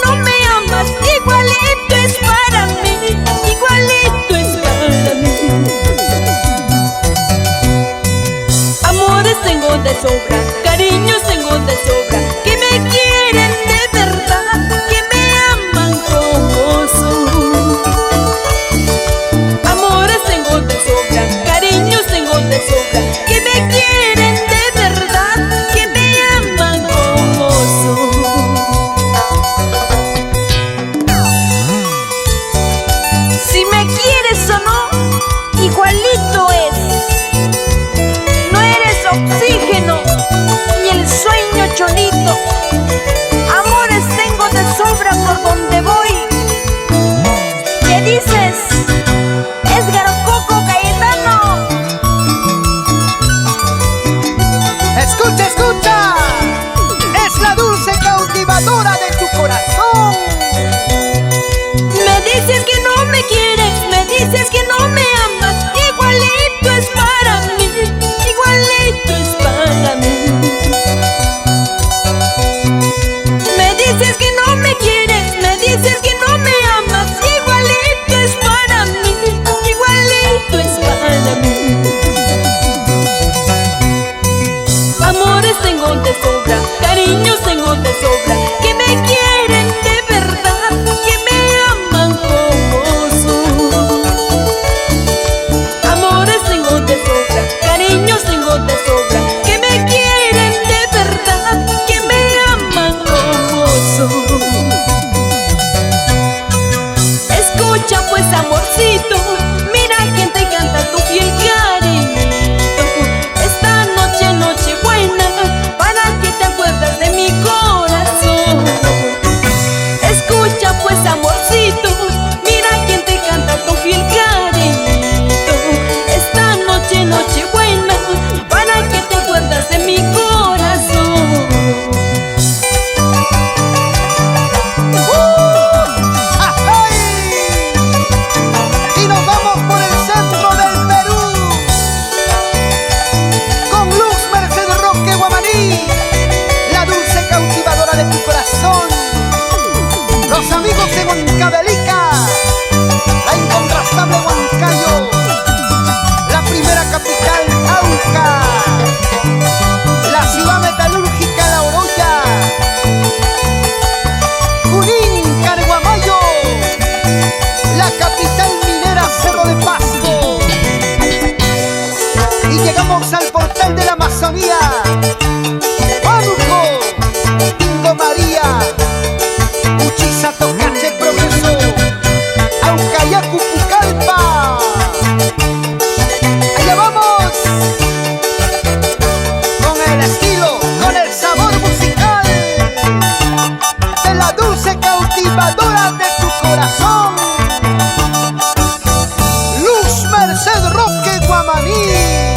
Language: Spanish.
no me amas, igualito es para mí, igualito es para mí. Amores tengo de sobra, cariños tengo de sobra, que me quieren de verdad, que me aman como soy. Amores tengo de sobra, cariños tengo de sobra, que me quieren de verdad, que me aman como soy. Si me quieres o no, igualito es. No eres oxígeno ni el sueño cholito. Amores tengo de sobra por donde voy. ¿Qué dices? Edgar Coco Cayetano. Escucha, escucha, es la dulce cautivadora de tu corazón. Me dices que no me quieres, me dices que no me amas, igualito es para mí, igualito es para mí. Me dices que no me quieres, me dices que no me amas, igualito es para mí, igualito es para mí. Amores tengo de sobra, cariños tengo de sobra, que me quieren de verdad, que me aman como soy. Amores tengo de sobra, cariños tengo de sobra, que me quieren de verdad, que me aman como soy. Escucha pues, amorcito, mira quién te canta tu fiel cariñito. Esta noche, noche buena, para que te acuerdas de mi corazón. Escucha pues, amorcito, mira quién te canta tu fiel cariñito. Esta noche, noche buena, para que te acuerdas de mi corazón. ¡Ay! Y nos vamos por el centro del Perú con Luz Mercedes Roque Guamaní, la dulce cautivadora de tu corazón. Los amigos de Huancavelica, la incontrastable Huancayo, la primera capital Auca, la ciudad metalúrgica La Oroya, Junín, Carguamayo, la capital minera Cerro de Pasco. Y llegamos al portal de la Amazonía, Huánuco, Tingo María, Uchiza, Tocache, Progreso, Aucayacu, Pucallpa. Allá vamos, con el estilo, con el sabor musical de la dulce cautivadora de tu corazón, Luz Mercedes Roque Guamaní.